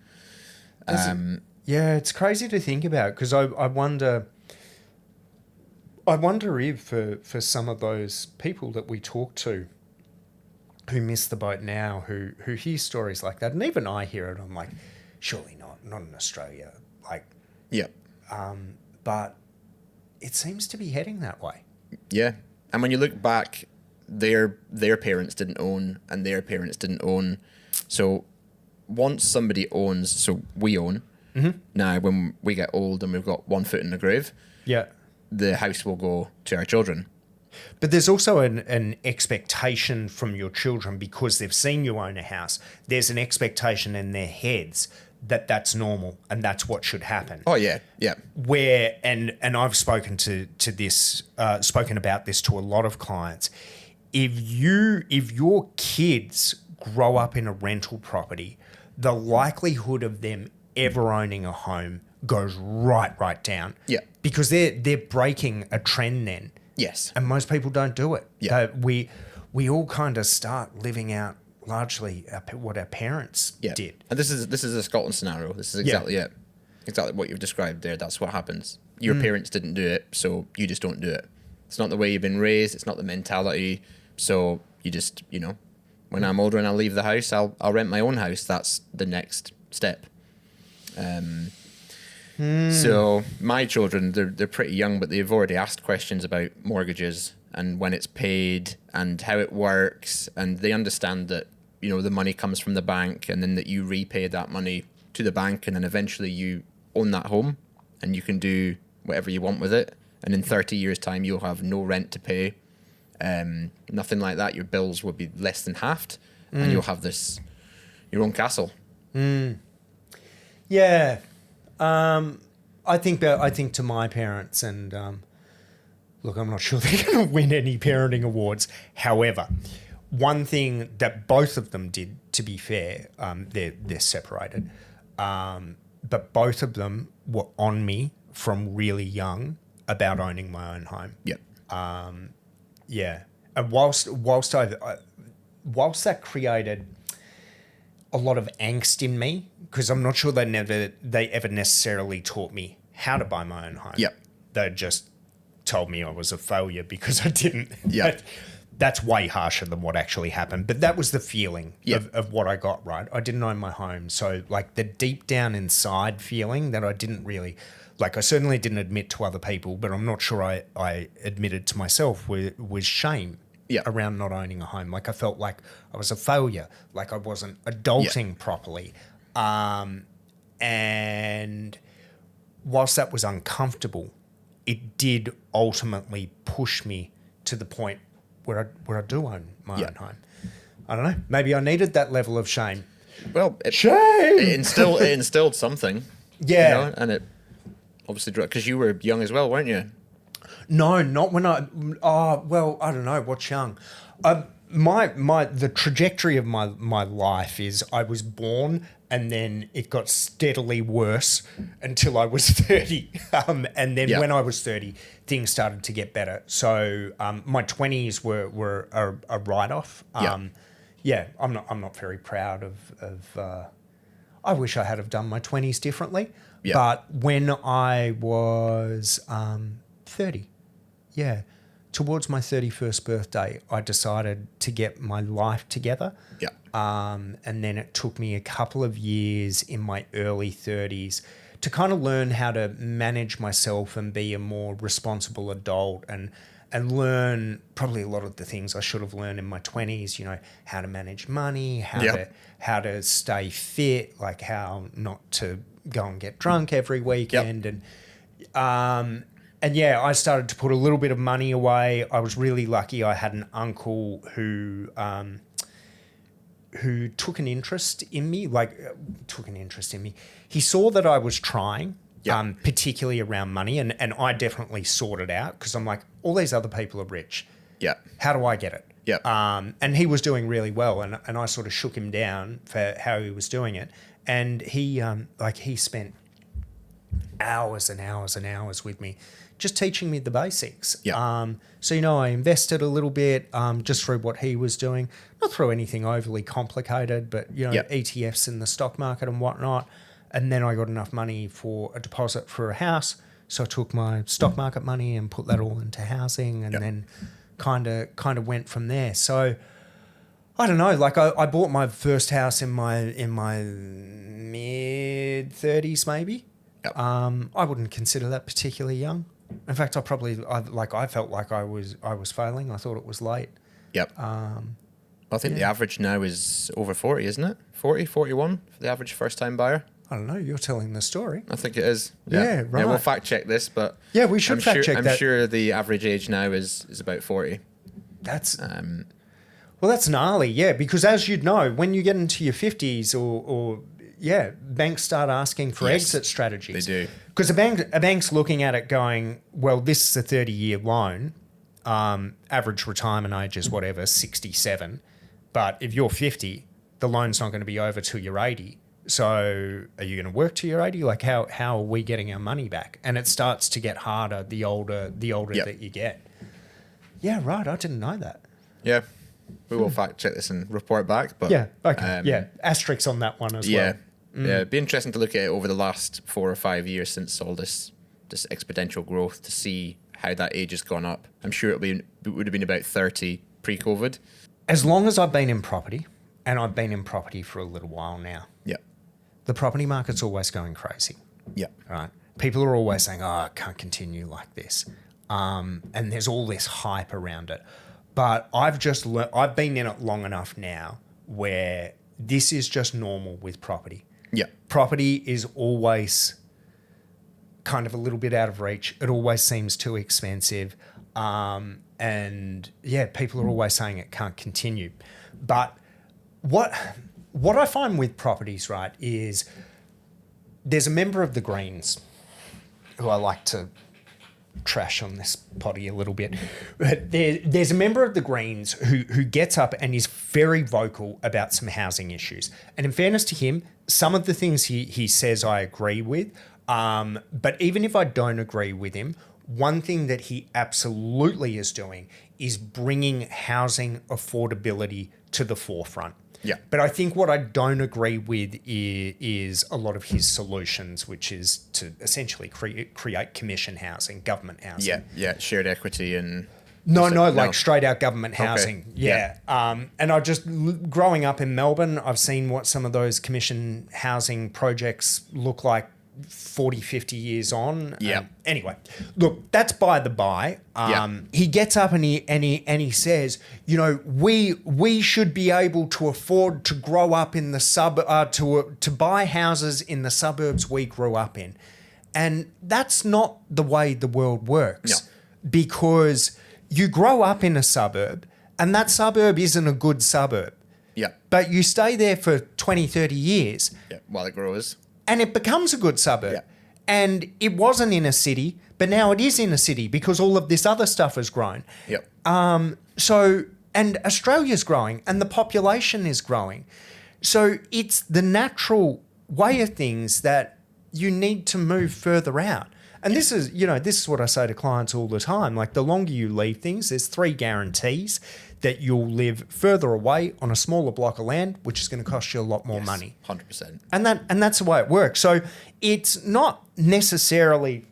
It's crazy to think about because I wonder if for some of those people that we talk to who miss the boat now, who hear stories like that, and even I hear it, I'm like, surely not in Australia. But it seems to be heading that way. And when you look back, their parents didn't own, and their parents didn't own. So once somebody owns, so we own. Now, when we get old and we've got one foot in the grave, the house will go to our children. But there's also an expectation from your children because they've seen you own a house. There's an expectation in their heads that that's normal and that's what should happen. Where and I've spoken spoken about this to a lot of clients. If your kids grow up in a rental property, the likelihood of them ever owning a home goes right down. Because they're breaking a trend then. And most people don't do it. We all kind of start living out largely what our parents did. And this is a Scotland scenario. This is exactly it. Exactly what you've described there. That's what happens. Your parents didn't do it, so you just don't do it. It's not the way you've been raised. It's not the mentality. So you just, you know, when I'm older and I leave the house, I'll rent my own house. That's the next step. So my children, they're pretty young, but they've already asked questions about mortgages and when it's paid and how it works. And they understand that, you know, the money comes from the bank and then that you repay that money to the bank, and then eventually you own that home and you can do whatever you want with it. And in 30 years' time, you'll have no rent to pay, nothing like that. Your bills will be less than halved, and you'll have your own castle. Yeah. I think to my parents, and look, I'm not sure they're going to win any parenting awards. However, one thing that both of them did, to be fair, they're separated, but both of them were on me from really young about owning my own home. Yep. Yeah. And whilst that created a lot of angst in me, because I'm not sure they ever necessarily taught me how to buy my own home. Yep. They just told me I was a failure because I didn't. Yep. That's way harsher than what actually happened. But that was the feeling of what I got, right? I didn't own my home. So like the deep down inside feeling that I didn't really, like I certainly didn't admit to other people, but I'm not sure I admitted to myself was shame around not owning a home. Like I felt like I was a failure, like I wasn't adulting properly. And whilst that was uncomfortable, it did ultimately push me to the point where I do own my own home. I don't know. Maybe I needed that level of shame. Well, shame. It instilled something. Yeah. You know, and it obviously, because you were young as well, weren't you? No, not when I. Oh well, I don't know. What's young? The trajectory of my life is I was born and then it got steadily worse until I was 30. And then when I was 30, things started to get better. So my 20s were a write-off. I'm not very proud of I wish I had have done my 20s differently. Yeah. But when I was 30, towards my 31st birthday, I decided to get my life together. Yeah. And then it took me a couple of years in my early 30s to kind of learn how to manage myself and be a more responsible adult and learn probably a lot of the things I should have learned in my 20s, you know, how to manage money, how to stay fit, like how not to go and get drunk every weekend. And I started to put a little bit of money away. I was really lucky. I had an uncle who took an interest in me, He saw that I was trying, particularly around money, and I definitely sorted out because I'm like, all these other people are rich. Yeah. How do I get it? Yeah. And he was doing really well, and I sort of shook him down for how he was doing it. And he spent hours and hours and hours with me just teaching me the basics. Yeah. So, you know, I invested a little bit just through what he was doing, not through anything overly complicated, but, you know, ETFs in the stock market and whatnot. And then I got enough money for a deposit for a house. So I took my stock market money and put that all into housing and then kind of went from there. So I don't know, like I bought my first house in my mid 30s maybe. Yep. I wouldn't consider that particularly young. In fact, I felt like I was failing. I thought it was late. Yep. I think the average now is over 40, isn't it? 40, 41 for the average first-time buyer. I don't know. You're telling the story. I think it is. Yeah, right. Yeah, we'll fact check this, but we should fact check that. I'm sure the average age now is about 40. That's that's gnarly. Yeah, because as you'd know, when you get into your 50s or banks start asking for exit strategies. They do. Because a bank's looking at it going, well, this is a 30-year loan. Average retirement age is 67. But if you're 50, the loan's not going to be over till you're 80. So are you going to work till you're 80? Like how are we getting our money back? And it starts to get harder the older that you get. Yeah, right. I didn't know that. Yeah. We will fact check this and report back. But asterisks on that one as well. Yeah, it'd be interesting to look at it over the last 4 or 5 years since all this exponential growth to see how that age has gone up. I'm sure it would have been about 30 pre-COVID. As long as I've been in property, and I've been in property for a little while now, the property market's always going crazy. Yeah. Right? People are always saying, I can't continue like this. And there's all this hype around it. But I've been in it long enough now where this is just normal with property. Yeah. Property is always kind of a little bit out of reach. It always seems too expensive. And yeah, people are always saying it can't continue. But what I find with properties, right, is there's a member of the Greens who I like to trash on this potty a little bit. But there's a member of the Greens who gets up and is very vocal about some housing issues. And in fairness to him, some of the things he says I agree with. But even if I don't agree with him, one thing that he absolutely is doing is bringing housing affordability to the forefront. Yeah. But I think what I don't agree with is a lot of his solutions, which is to essentially create commission housing, government housing. Yeah. Shared equity and... Like straight out government housing. Okay. Yeah. And I just, growing up in Melbourne, I've seen what some of those commission housing projects look like 40, 50 years on. Yeah. Anyway, look, that's by the by. He gets up and he says, we should be able to afford to grow up in the to buy houses in the suburbs we grew up in. And that's not the way the world works. No. Because you grow up in a suburb and that suburb isn't a good suburb. Yeah. But you stay there for 20, 30 years. Yeah, while it grows. And it becomes a good suburb. Yeah. And it wasn't in a city, but now it is in a city because all of this other stuff has grown. Yep. And Australia's growing and the population is growing. So it's the natural way of things that you need to move further out. And this is what I say to clients all the time. Like, the longer you leave things, there's 3 guarantees that you'll live further away on a smaller block of land, which is going to cost you a lot more money. 100%. And that's the way it works. So it's not necessarily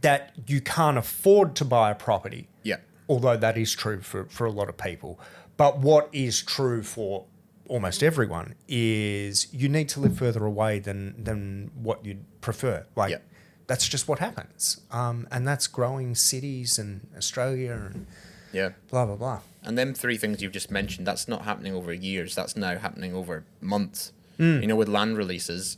that you can't afford to buy a property. Yeah. Although that is true for a lot of people. But what is true for almost everyone is you need to live further away than what you'd prefer. Like, that's just what happens. And that's growing cities and Australia and blah, blah, blah. And them 3 things you've just mentioned, that's not happening over years. That's now happening over months. With land releases,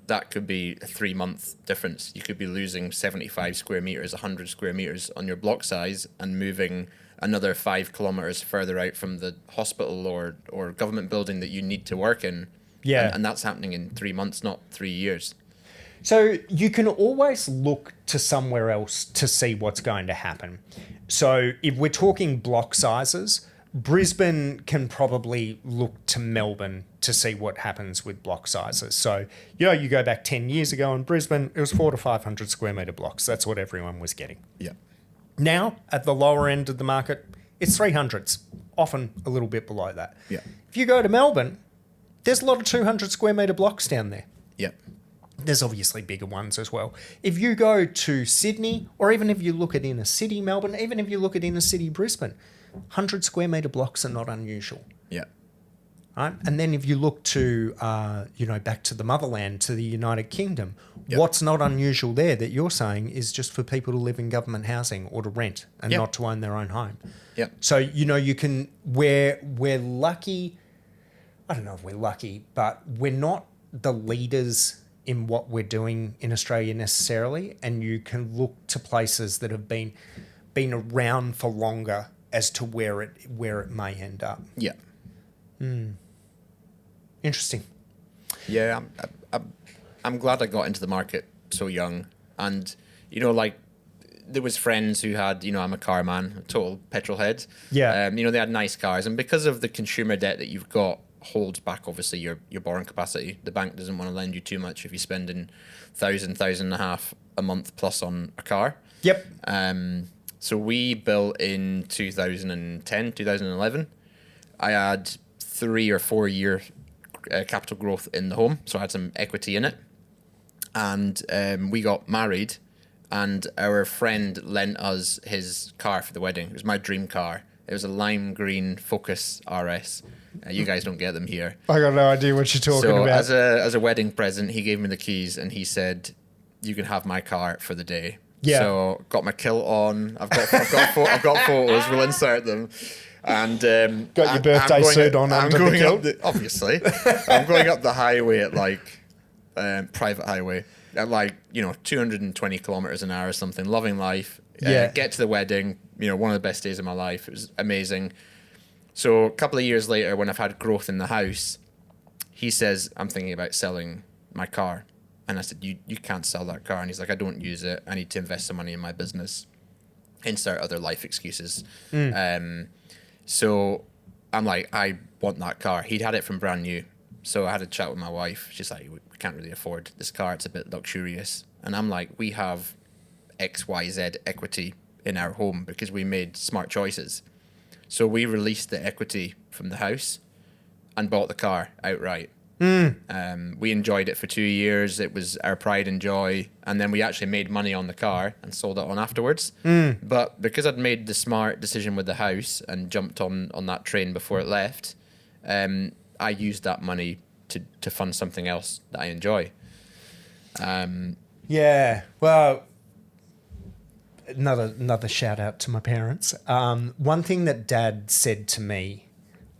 that could be a 3-month difference. You could be losing 75 square meters, 100 square meters on your block size and moving another 5 kilometers further out from the hospital or government building that you need to work in. Yeah. And that's happening in 3 months, not 3 years. So you can always look to somewhere else to see what's going to happen. So if we're talking block sizes, Brisbane can probably look to Melbourne to see what happens with block sizes. So, you go back 10 years ago in Brisbane, it was 400 to 500 square metre blocks. That's what everyone was getting. Yeah. Now, at the lower end of the market, it's 300s, often a little bit below that. Yeah. If you go to Melbourne, there's a lot of 200 square metre blocks down there. Yeah. There's obviously bigger ones as well. If you go to Sydney, or even if you look at inner city Melbourne, even if you look at inner city Brisbane, 100 square metre blocks are not unusual. Yeah. Right? And then if you look to, back to the motherland, to the United Kingdom, what's not unusual there that you're saying is just for people to live in government housing or to rent and not to own their own home. Yeah. So, you can, we're lucky, I don't know if we're lucky, but we're not the leaders in what we're doing in Australia necessarily, and you can look to places that have been around for longer as to where it may end up. Yeah. Interesting. Yeah, I'm glad I got into the market so young, and there was friends who had, I'm a car man, a total petrol head. Yeah. They had nice cars, and because of the consumer debt that you've got, holds back obviously your borrowing capacity. The bank doesn't want to lend you too much if you're spending $1,000 a month plus on a car. Yep. So we built in 2010, 2011. I had 3 or 4 year capital growth in the home, so I had some equity in it. And we got married, and our friend lent us his car for the wedding. It was my dream car. It was a lime green Focus RS. You guys don't get them here. I got no idea what you're talking about. So as a wedding present, he gave me the keys and he said, "You can have my car for the day." Yeah. So got my kilt on. I've got photos. We'll insert them. And got your birthday suit on under the kilt. Obviously, I'm going up the highway at like private highway at 220 kilometers an hour or something, loving life. Yeah. Get to the wedding, one of the best days of my life. It was amazing. So a couple of years later, when I've had growth in the house, he says, I'm thinking about selling my car. And I said, you can't sell that car. And he's like, I don't use it. I need to invest some money in my business. Insert other life excuses. So I'm like, I want that car. He'd had it from brand new. So I had a chat with my wife. She's like, we can't really afford this car. It's a bit luxurious. And I'm like, we have XYZ equity in our home because we made smart choices. So we released the equity from the house and bought the car outright. We enjoyed it for 2 years. It was our pride and joy. And then we actually made money on the car and sold it on afterwards. But because I'd made the smart decision with the house and jumped on that train before it left, I used that money to fund something else that I enjoy. Yeah. Well, another shout out to my parents. One thing that Dad said to me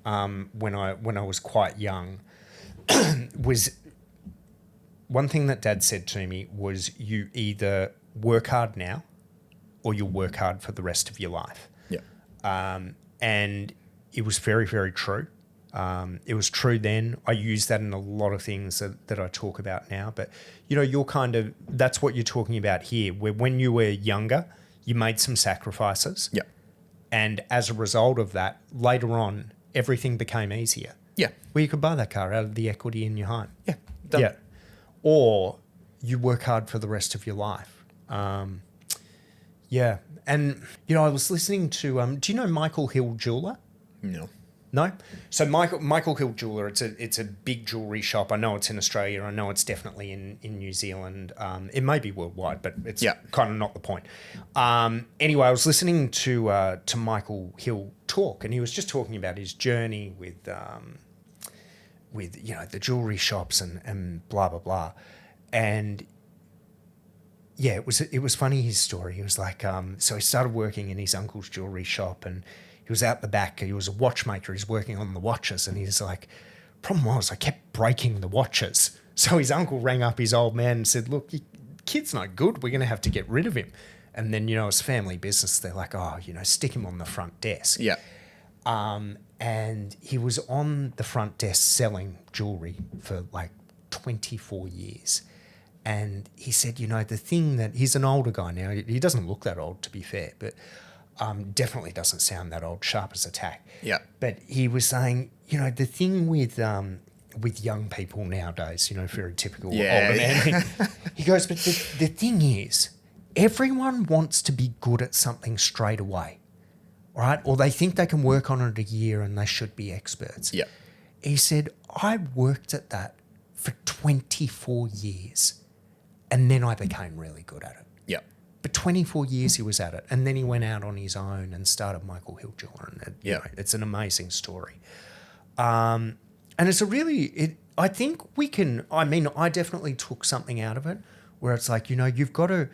when I was quite young was you either work hard now or you'll work hard for the rest of your life. Yeah. And it was very, very true. It was true then. I use that in a lot of things that I talk about now. But, that's what you're talking about here, where when you were younger, you made some sacrifices. Yeah. And as a result of that, later on, everything became easier. Yeah. Well, you could buy that car out of the equity in your home. Yeah. Done. Yeah. Or you work hard for the rest of your life. Yeah. And, I was listening to, do you know Michael Hill Jeweler? No. No? So Michael Hill Jeweler, it's a big jewellery shop. I know it's in Australia. I know it's definitely in New Zealand. It may be worldwide, but it's kind of not the point. Anyway, I was listening to Michael Hill talk, and he was just talking about his journey with the jewellery shops and blah, blah, blah. And yeah, it was funny, his story. He was like, so he started working in his uncle's jewellery shop, and he was out the back. He was a watchmaker. He's working on the watches. And he's like, problem was I kept breaking the watches. So his uncle rang up his old man and said, look, your kid's not good. We're going to have to get rid of him. And then, it's family business. They're like, stick him on the front desk. Yeah. And he was on the front desk selling jewellery for 24 years. And he said, the thing that he's an older guy now. He doesn't look that old, to be fair, but definitely doesn't sound that old, sharp as a tack. Yeah. But he was saying, the thing with young people nowadays, very typical older man. He goes, but the thing is, everyone wants to be good at something straight away, right? Or they think they can work on it a year and they should be experts. Yeah. He said, I worked at that for 24 years and then I became really good at it. Yeah. For 24 years he was at it, and then he went out on his own and started Michael Hill Jeweler, and it's an amazing story. And it's I think we can, I definitely took something out of it where it's like, you've got to,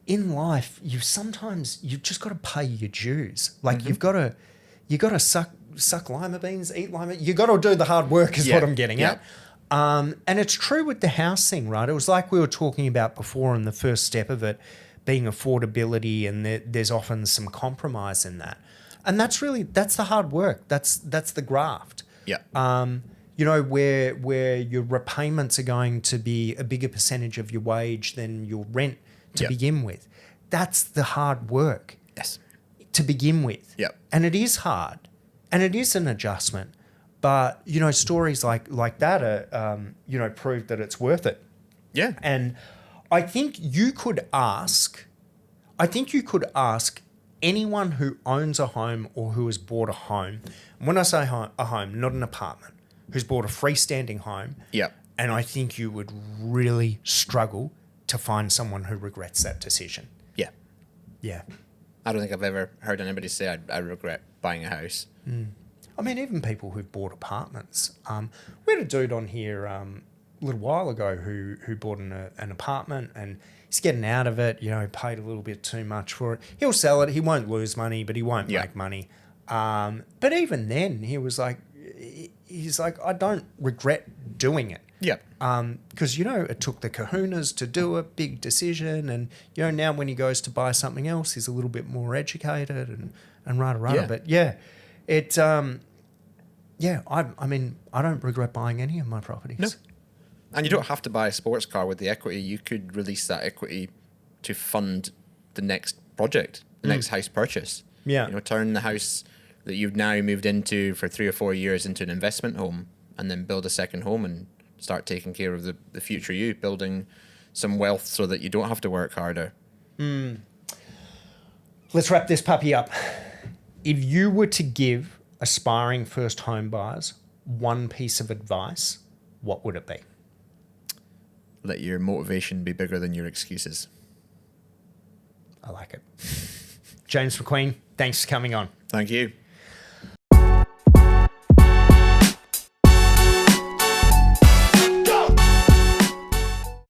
in life, you've just got to pay your dues. Like you got to suck lima beans, eat lima, you got to do the hard work is what I'm getting at. And it's true with the house thing, right? It was like we were talking about before in the first step of it, being affordability, and there's often some compromise in that. And that's the hard work. That's the graft. Yeah. Where your repayments are going to be a bigger percentage of your wage than your rent to begin with. That's the hard work. Yes. To begin with. Yeah. And it is hard. And it is an adjustment. But, stories like that are, prove that it's worth it. Yeah. And I think you could ask anyone who owns a home or who has bought a home. When I say a home, not an apartment, who's bought a freestanding home. Yeah. And I think you would really struggle to find someone who regrets that decision. Yeah. Yeah. I don't think I've ever heard anybody say I regret buying a house. Even people who've bought apartments. We had a dude on here a little while ago who bought an apartment, and he's getting out of it, paid a little bit too much for it. He'll sell it. He won't lose money, but he won't make money. But even then, he's like, I don't regret doing it. Yeah. Because, it took the kahunas to do a big decision. And, now when he goes to buy something else, he's a little bit more educated and rada. Yeah. But yeah, it, I don't regret buying any of my properties. No. And you don't have to buy a sports car with the equity. You could release that equity to fund the next project, the next house purchase. Yeah. Turn the house that you've now moved into for 3 or 4 years into an investment home, and then build a second home and start taking care of the future you, building some wealth so that you don't have to work harder. Let's wrap this puppy up. If you were to give aspiring first home buyers one piece of advice, what would it be? Let your motivation be bigger than your excuses. I like it. James McQueen, thanks for coming on. Thank you.